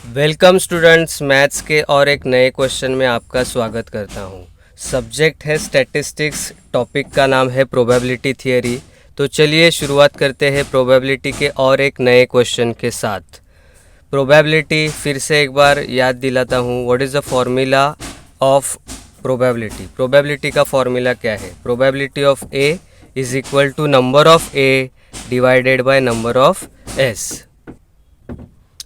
Welcome students, maths के और एक नए क्वेश्चन में आपका स्वागत करता हूं। सब्जेक्ट है स्टैटिस्टिक्स, टॉपिक का नाम है प्रोबेबिलिटी थियरी। तो चलिए शुरुआत करते हैं प्रोबेबिलिटी के और एक नए क्वेश्चन के साथ। प्रोबेबिलिटी फिर से एक बार याद दिलाता हूं, what is the formula of probability. Probability का फॉर्मूला क्या है? Probability of A is equal to number of A divided by number of S.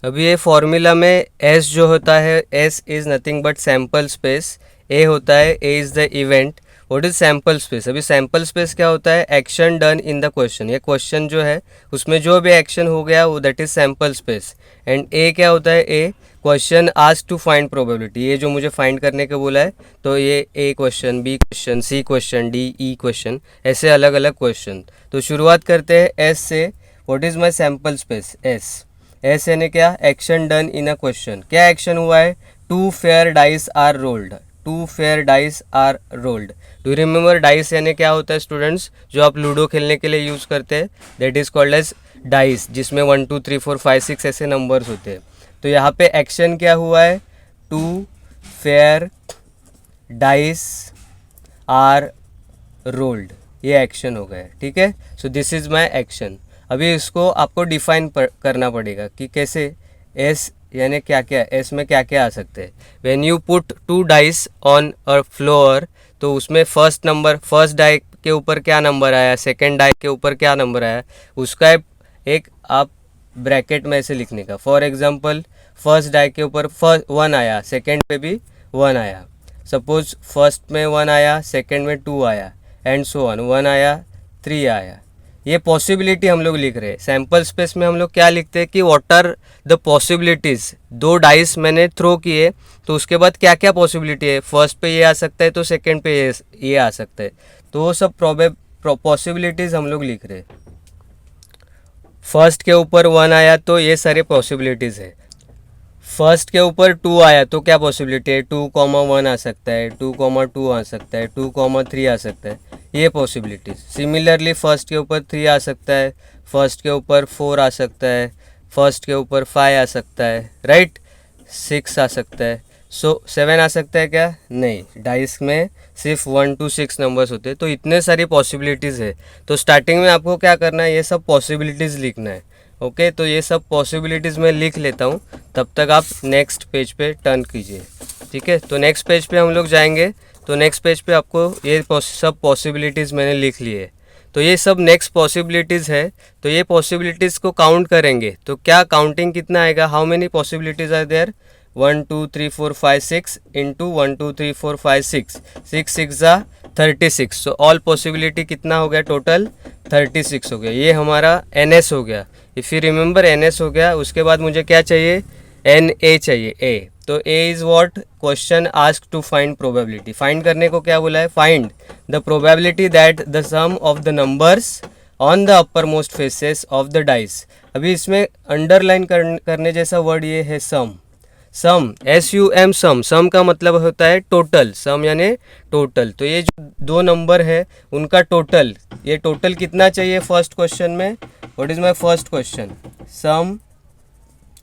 अभी ये फॉर्मूला में S जो होता है, S is nothing but sample space, A होता है, A is the event. What is sample space? अभी sample space क्या होता है? Action done in the question. ये क्वेश्चन जो है उसमें जो भी एक्शन हो गया वो that is sample space. And A क्या होता है? A question ask to find probability. ये जो मुझे फाइंड करने को बोला है, तो ये A question, B question, C question, D E question, ऐसे अलग अलग क्वेश्चन। तो शुरुआत करते हैं S से। What is my sample space? S। S यानी क्या? Action done in a question. क्या एक्शन हुआ है? 2 fair dice are rolled. 2 fair dice are rolled. Do remember dice यानी क्या होता है स्टूडेंट्स? जो आप लूडो खेलने के लिए यूज़ करते हैं, that is called as dice, जिसमें 1 2 3 4 5 6 ऐसे नंबर्स होते हैं। तो यहाँ पे एक्शन क्या हुआ है? 2 फेयर डाइस आर रोल्ड, ये एक्शन हो गया। ठीक है, so this is my action. अभी इसको आपको डिफाइन करना पड़ेगा कि कैसे। एस यानी क्या क्या, एस में क्या क्या आ सकते हैं। When you put 2 dice on a floor, तो उसमें फर्स्ट डाई के ऊपर क्या नंबर आया, सेकेंड डाई के ऊपर क्या नंबर आया, उसका एक आप ब्रैकेट में ऐसे लिखने का। फॉर एग्जांपल, फर्स्ट डाई के ऊपर 1 आया, सेकेंड पे भी 1 आया। सपोज फर्स्ट में 1 आया, सेकेंड में 2 आया, एंड सो ऑन, 1 आया, 3 आया। ये पॉसिबिलिटी हम लोग लिख रहे हैं। सैम्पल स्पेस में हम लोग क्या लिखते हैं कि what are the possibilities. 2 dice मैंने थ्रो किए, तो उसके बाद क्या क्या पॉसिबिलिटी है। फर्स्ट पे ये आ सकता है, तो सेकंड पे ये आ सकता है। तो वो सब पॉसिबिलिटीज़ हम लोग लिख रहे हैं। फर्स्ट के ऊपर 1 आया, तो ये सारे पॉसिबिलिटीज़ है। फर्स्ट के ऊपर 2 आया, तो क्या पॉसिबिलिटी है? 2,1 आ सकता है, 2,2 आ सकता है, 2,3 आ सकता है, ये पॉसिबिलिटीज। सिमिलरली फर्स्ट के ऊपर 3 आ सकता है, फर्स्ट के ऊपर 4 आ सकता है, फर्स्ट के ऊपर 5 आ सकता है, राइट। 6 आ सकता है। सो 7 आ सकता है क्या? नहीं, डाइस में सिर्फ 1 to 6 नंबर्स होते हैं। तो इतने सारी पॉसिबिलिटीज़ है। तो स्टार्टिंग में आपको क्या करना है? ये सब पॉसिबिलिटीज़ लिखना है। ओके, तो ये सब पॉसिबिलिटीज़ मैं लिख लेता हूँ, तब तक आप नेक्स्ट पेज पे टर्न कीजिए। ठीक है, तो नेक्स्ट पेज पे हम लोग जाएंगे। तो नेक्स्ट पेज पे आपको ये सब पॉसिबिलिटीज़ मैंने लिख लिए। तो ये सब नेक्स्ट पॉसिबिलिटीज़ है। तो ये पॉसिबिलिटीज़ को काउंट करेंगे, तो क्या काउंटिंग कितना आएगा? How many possibilities are there? 1 2 3 4 5 6 into 1 2 3 4 5 6, 6 6 ज़ा 36। सो ऑल पॉसिबिलिटी कितना हो गया? टोटल 36 हो गया। ये हमारा NS हो गया। इफ़ यू रिमेंबर, NS हो गया। उसके बाद मुझे क्या चाहिए? NA चाहिए, A। तो A is what? Question ask to find probability. Find करने को क्या बोला है? Find the probability that the sum of the numbers on the upper most faces of the dice. अभी इसमें अंडरलाइन करने जैसा वर्ड ये है सम। सम, SUM, सम। सम का मतलब होता है टोटल। सम यानी टोटल। तो ये जो 2 नंबर है उनका टोटल, ये टोटल कितना चाहिए फर्स्ट क्वेश्चन में? What is my first question? Sum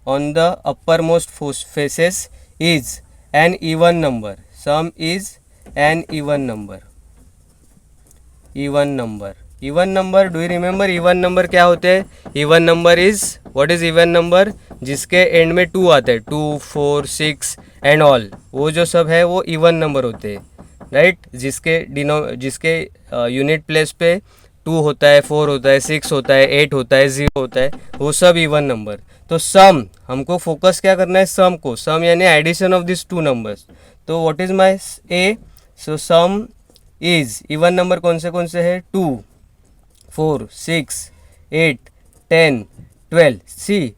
on the upper most faces is an even number. Sum is an even number. Even number, even number, do you remember even number क्या होते हैं? Even number is, what is even number? जिसके end में 2 आते हैं, 2 4 6 and all, वो जो सब है वो इवन नंबर होते हैं, राइट। जिसके यूनिट प्लेस पे 2 होता है, 4 होता है, 6 होता है, 8 होता है, 0 होता है, वो सब इवन नंबर। तो सम, हमको फोकस क्या करना है? सम को। सम यानी एडिशन ऑफ दिस 2 नंबर्स। तो what is my A? So some is, even number कौन से है? 2 4 6 8 10 12। सी,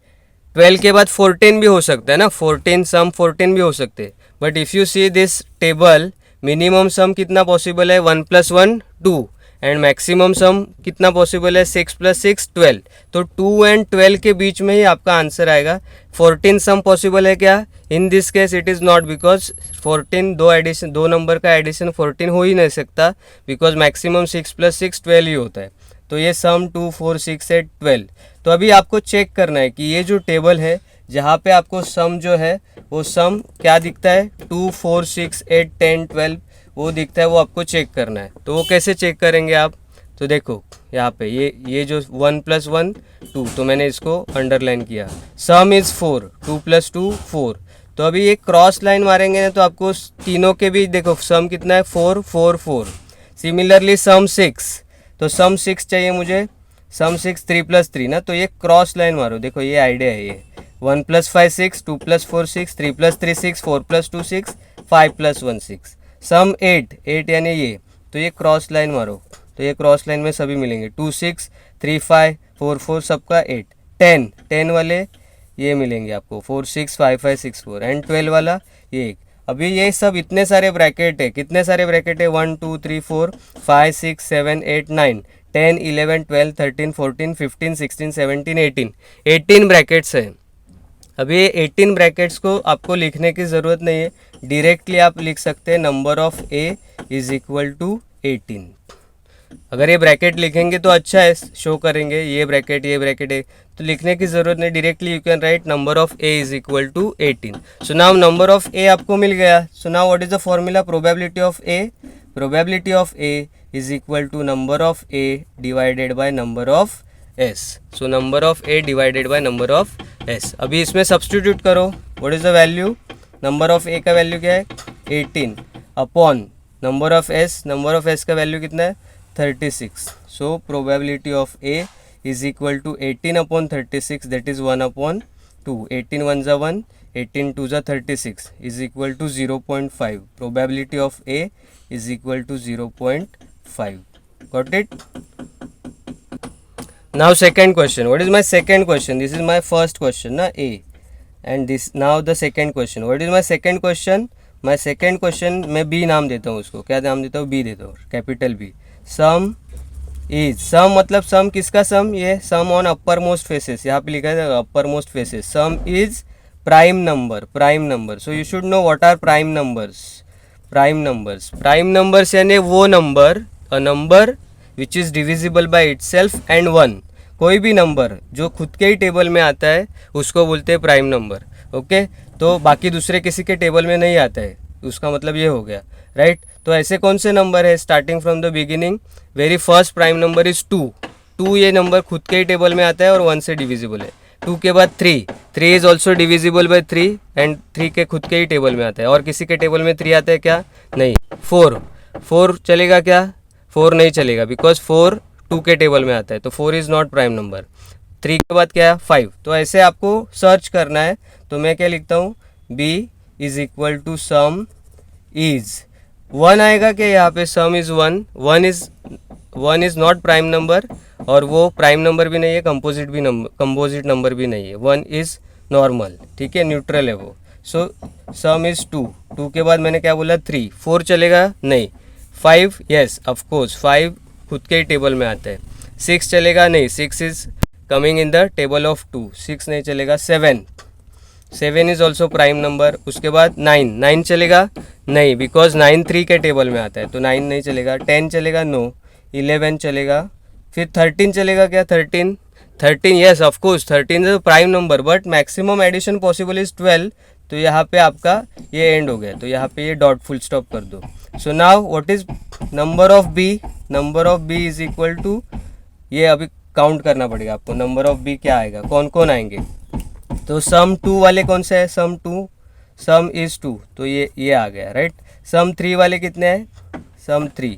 12 के बाद 14 भी हो सकता है ना, 14 सम 14 भी हो सकते हैं। But if you see this table, minimum सम कितना पॉसिबल है? 1 + 1 2, एंड मैक्सिमम सम कितना पॉसिबल है? 6 + 6 12। तो 2 एंड 12 के बीच में ही आपका आंसर आएगा। 14 सम पॉसिबल है क्या? In this case it is not, because 14 दो नंबर का एडिशन 14 हो ही नहीं सकता, बिकॉज मैक्सिमम 6 + 6 12 ही होता है। तो ये सम 2 4 6 8 12। तो अभी आपको चेक करना है कि ये जो टेबल है, जहाँ पे आपको सम जो है वो सम क्या दिखता है 2 4 6 8 10 12 वो दिखता है, वो आपको चेक करना है। तो वो कैसे चेक करेंगे आप, तो देखो यहाँ पे ये जो 1 + 1 2, तो मैंने इसको अंडरलाइन किया। सम इज़ 4, 2 + 2 4। तो अभी ये क्रॉस लाइन मारेंगे ना तो आपको तीनों के बीच देखो सम कितना है 4 4 4। सिमिलरली सम 6, तो सम 6 चाहिए मुझे, सम 6 3 + 3 ना, तो ये क्रॉस लाइन मारो। देखो ये आइडिया है, ये 1 + 5 6, 2 + 4 6, 3 + 3 6, 4 + 2 6, 5 + 1 6। सम 8 यानी ये, तो ये क्रॉस लाइन मारो, तो ये क्रॉस लाइन में सभी मिलेंगे 2 6 3 5 4 4 सबका 8। 10 वाले ये मिलेंगे आपको 4 6 5 5 6 4 एंड 12 वाला ये एक। अभी ये सब इतने सारे ब्रैकेट है, कितने सारे ब्रैकेट है 1 2 3 4 5 6 7 8 9 10 11 12 13 14 15 16 17 18 18 ब्रैकेट्स हैं। अभी ये 18 ब्रैकेट्स को आपको लिखने की ज़रूरत नहीं है, डायरेक्टली आप लिख सकते हैं number of A is equal to 18। अगर ये ब्रैकेट लिखेंगे तो अच्छा है, शो करेंगे ये ब्रैकेट है, तो लिखने की ज़रूरत नहीं, directly you can write number of A is equal to 18। So now number of A आपको मिल गया। So now what is the formula, probability of A is equal to number of A divided by number of S. So number of A divided by number of S. अभी इसमें substitute करो, what is the value, number of A का value क्या है 18 upon number of S का value कितना है 36। So probability of A is equal to 18 upon 36, that is 1/2। 18 1 ज़ा 1, 18 2 ज़ा 36 is equal to 0.5। Probability of A is equal to 0.5। Got it? Now second question, what is my second question? This is my first question na, A, and this now the second question. What is my second question? My second question मैं B नाम देता हूँ उसको, क्या नाम देता हूँ, B देता हूँ, capital B। Sum is, sum मतलब सम किसका सम, ये sum on upper most faces, यहाँ पे लिखा है upper most faces. Sum is prime number, so you should know what are prime numbers यानी वो number, a number which is divisible by itself and 1। कोई भी नंबर जो खुद के ही टेबल में आता है उसको बोलते हैं प्राइम नंबर। ओके, तो बाकी दूसरे किसी के टेबल में नहीं आता है, उसका मतलब ये हो गया, राइट। तो ऐसे कौन से नंबर है starting from the beginning, very first prime number is 2। ये नंबर खुद के ही टेबल में आता है और 1 से डिविजिबल है। 2 के बाद 3 is also divisible by 3 and 3 के खुद के ही टेबल में आता है, और किसी के टेबल में 3 आता है क्या, नहीं। 4 चलेगा क्या, 4 नहीं चलेगा, बिकॉज 4 2 के टेबल में आता है, तो 4 इज़ नॉट प्राइम नंबर। 3 के बाद क्या है 5। तो ऐसे आपको सर्च करना है, तो मैं क्या लिखता हूँ, B is equal to sum is 1 आएगा क्या, यहाँ पे sum is 1 is not prime number, और वो प्राइम नंबर भी नहीं है, कंपोजिट नंबर भी नहीं है, 1 इज़ नॉर्मल, ठीक है, न्यूट्रल है वो। सो सम इज़ 2 के बाद मैंने क्या बोला 3, 4 चलेगा नहीं, 5 येस ऑफकोर्स 5 खुद के ही टेबल में आता है। 6 चलेगा नहीं, 6 is coming in the table of 2, 6 नहीं चलेगा। 7 इज़ ऑल्सो प्राइम नंबर। उसके बाद 9 चलेगा नहीं, बिकॉज 9 3 के टेबल में आता है, तो 9 नहीं चलेगा। 10 चलेगा नो, 11 चलेगा। फिर 13 चलेगा क्या, 13 yes of course 13 is prime number, but maximum addition possible is 12। तो यहाँ पे आपका ये एंड हो गया, तो यहाँ पे ये डॉट फुल स्टॉप कर दो। So now what is number of B is equal to, ये अभी काउंट करना पड़ेगा आपको, नंबर ऑफ बी क्या आएगा, कौन कौन आएंगे। तो सम 2 वाले कौन से है, सम इज 2, तो ये आ गया, राइट। सम 3 वाले कितने हैं, सम 3।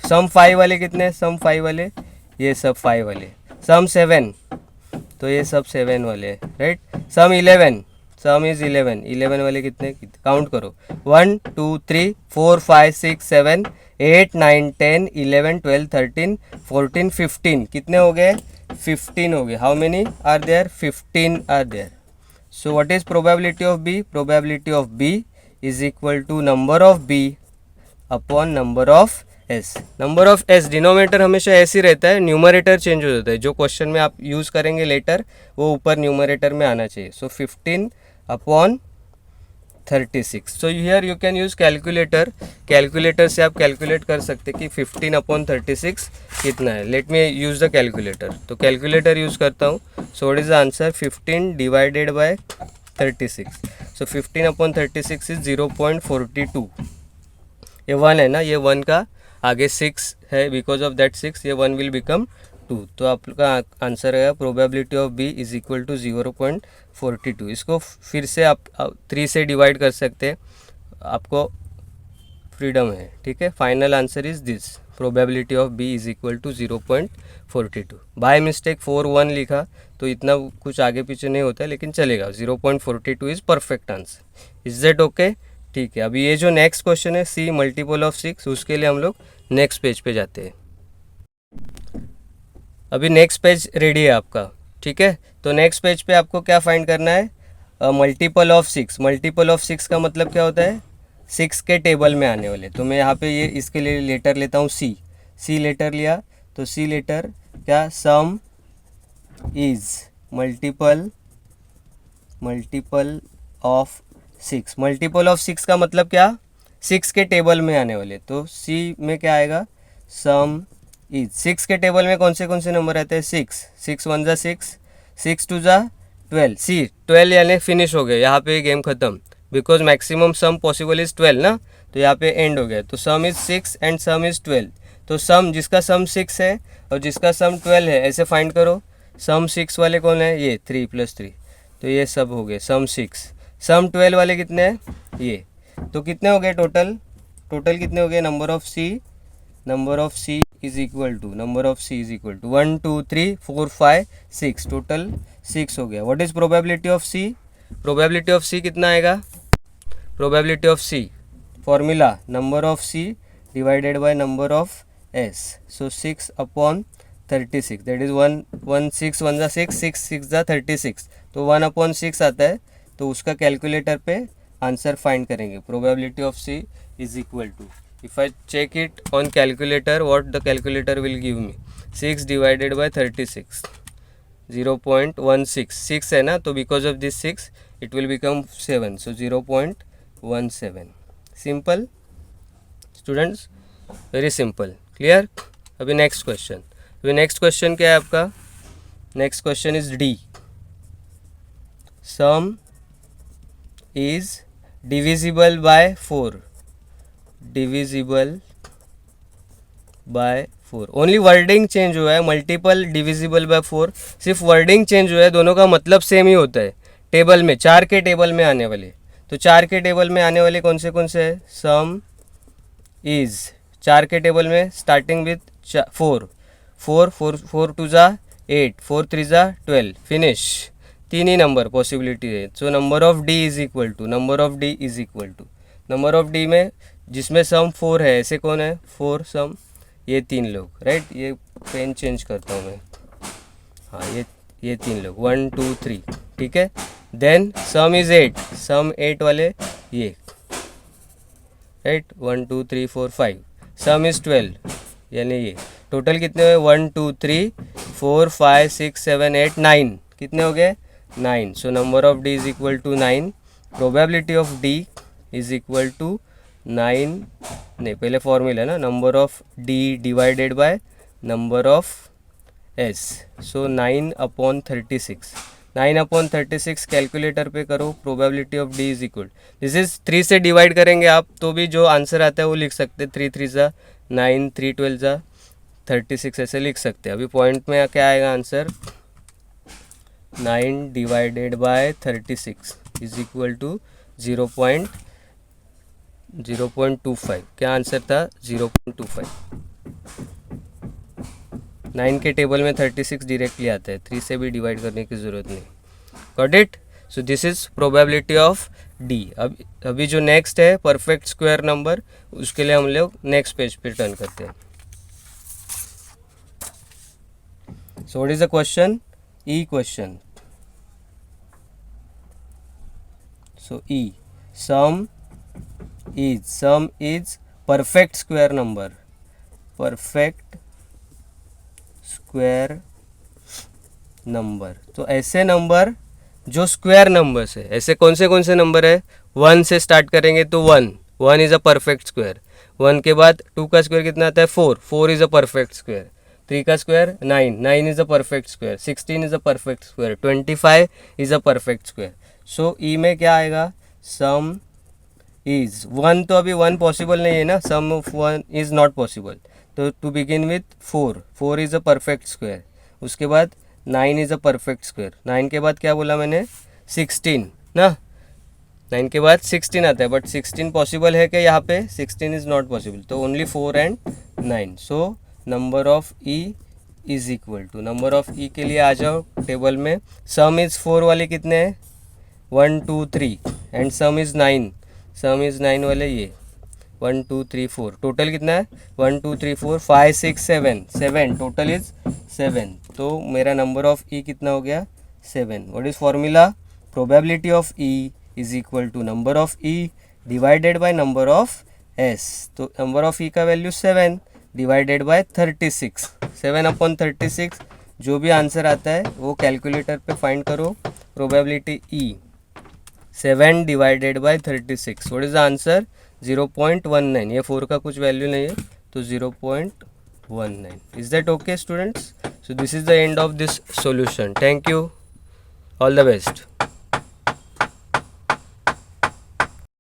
सम 5 वाले कितने हैं, सम 5 वाले ये सब 5 वाले। सम 7, तो ये सब 7 वाले, राइट। सम 11, सम इज 11 वाले कितने, काउंट करो, 1 2 3 4 5 6 7 8 9 10 11 12 13 14 15, कितने हो गए, 15 हो गए। How many are there, 15 are there. So what is probability of B is equal to number of B upon number of S. Number of S denominator हमेशा S ही रहता है, न्यूमरेटर चेंज हो जाता है, जो क्वेश्चन में आप यूज़ करेंगे लेटर वो ऊपर न्यूमरेटर में आना चाहिए। सो 15 upon 36. So here you can use calculator. Calculator से आप कैलकुलेट कर सकते कि 15/36 कितना है. Let me use the calculator. तो कैलकुलेटर यूज़ करता हूँ. So what is the answer? 15 divided by 36. So 15/36 is 0.42. ये 1 है ना, ये 1 का आगे 6 है, बिकॉज ऑफ दैट 6 ये 1 विल बिकम 2. तो आपका आंसर है probability of B is equal to 0.42. इसको फिर से आप 3 से डिवाइड कर सकते हैं, आपको फ्रीडम है. ठीक है, final answer is this. Probability of B is equal to 0.42. By mistake 4-1 लिखा तो इतना कुछ आगे पीछे नहीं होता है, लेकिन चलेगा. 0.42 is perfect answer. Is that okay? ठीक है. अभी ये जो नेक्स्ट क्वेश्चन है सी मल्टीपल ऑफ 6, उसके लिए हम लोग नेक्स्ट पेज पे जाते हैं. अभी नेक्स्ट पेज रेडी है आपका. ठीक है, तो नेक्स्ट पेज पे आपको क्या फाइंड करना है? Multiple of 6. मल्टीपल ऑफ 6 का मतलब क्या होता है? 6 के टेबल में आने वाले. तो मैं यहाँ पे ये इसके लिए लेटर लेता हूँ सी. सी लेटर लिया तो सी लेटर क्या? सम is multiple of 6. Multiple of 6 का मतलब क्या? 6 के टेबल में आने वाले. तो सी में क्या आएगा? सम इज. 6 के टेबल में कौन से नंबर आते हैं? 6 1 जा 6, 6 2 जा 12. सी 12 यानी फिनिश हो गया. यहाँ पे गेम खत्म, because maximum some possible is 12 ना. तो यहाँ पे एंड हो गया. तो सम इज 6 एंड सम इज 12. तो सम जिसका सम 6 है और जिसका सम 12 है, ऐसे फाइंड करो. सम 6 वाले कौन है? ये 3 + 3. तो ये सब हो गए सम 6. सम 12 वाले कितने हैं? ये. तो कितने हो गए टोटल? टोटल कितने हो गए? Number of C is equal to 1 2 3 4 5 6. Total 6 हो गया. What is probability of C? Probability of C कितना आएगा? Probability of C formula number of C divided by number of S. So 6/36, that is 1 6 1 जा 6, 6 6 जा 36. तो 1/6 आता है. तो उसका कैलकुलेटर पे आंसर फाइंड करेंगे. Probability of C is equal to, if I check it on calculator, what the calculator will give me? 6 divided by 36, 0.16. 6 है ना, तो because of this 6 it will become 7. So 0.17. Simple students, very simple. Clear? अभी next question. अभी next question क्या है आपका? Next question is D. Some is divisible by 4. Divisible by 4. Only wording change हुआ है. मल्टीपल डिविजिबल बाय 4, सिर्फ wording change हुआ है. दोनों का मतलब सेम ही होता है. टेबल में 4 के टेबल में आने वाले. तो 4 के टेबल में आने वाले कौन से है? सम इज 4 के टेबल में स्टार्टिंग विथ 4 2 जा 8, 4 3 जा 12. फिनिश. 3 ही नंबर पॉसिबिलिटी है. So number of D is equal to number of D में जिसमें सम 4 है, ऐसे कौन है? 4 सम, ये 3 लोग. राइट, ये पेन चेंज करता हूँ मैं. हाँ, ये 3 लोग 1 2 3. ठीक है. Then some is 8. सम 8 वाले ये. राइट, 1 2 3 4 5. सम इज 12 यानी ये. टोटल कितने हुए? 1 2 3 4 5 6 7 8 9. कितने हो गए? 9. So number of D is equal to 9. Probability of D is equal to 9. नहीं, पहले फॉर्मूला है ना, number of D divided by number of S. So 9/36. 9/36 calculator पे करो. Probability of D is equal, this is 3 से divide करेंगे आप तो भी जो आंसर आता है वो लिख सकते. 3 3 जा 9, 3 12 जा 36, ऐसे लिख सकते हैं. अभी पॉइंट में क्या आएगा answer? 9 divided by 36 is equal to 0.25. क्या आंसर था? 0.25. 9 के टेबल में 36 डायरेक्टली आता है. 3 से भी डिवाइड करने की ज़रूरत नहीं. Got it? So this is probability of D. अभी जो नेक्स्ट है परफेक्ट स्क्वायर नंबर, उसके लिए हम लोग नेक्स्ट पेज पे टर्न करते हैं. सो what is the question? E question. So E some is perfect square number. Perfect square number. तो ऐसे नंबर जो स्क्वायर नंबर्स है, ऐसे कौन से नंबर है, 1 से स्टार्ट करेंगे तो 1 इज़ अ परफेक्ट स्क्वायर, 1 के बाद 2 का स्क्वायर कितना आता है 4 इज़ अ परफेक्ट स्क्वायर, 3 का square 9 is a perfect square, 16 is a perfect square, 25 is a perfect square. So E में क्या आएगा, सम इज 1, तो अभी 1 पॉसिबल नहीं है ना, sum of 1 is not possible. तो to begin with 4 is a perfect square, उसके बाद 9 इज़ अ परफेक्ट स्क्वायर, 9 के बाद क्या बोला मैंने 16 ना, 9 के बाद 16 आता है, बट 16 पॉसिबल है कि यहाँ पे 16 इज़ नॉट पॉसिबल, तो only 4 and 9. So number of E is equal to, number of E के लिए आ जाओ टेबल में, सम इज़ 4 वाले कितने हैं 1 2 3 एंड सम इज़ 9 वाले ये 1 2 3 4, टोटल कितना है 1 2 3 4 5 6 7, टोटल इज 7. तो मेरा नंबर ऑफ ई कितना हो गया 7. What is formula, probability of E is equal to number of E divided by number of S. तो नंबर ऑफ ई का वैल्यू 7 डिवाइडेड बाय 36, 7/36. जो भी आंसर आता है वो कैलकुलेटर पे फाइंड करो. Probability E 7 divided by 36, what is the answer 0.19. ये 4 का कुछ वैल्यू नहीं है तो 0.19. Is that okay students? So this is the end of this solution. Thank you, all the best.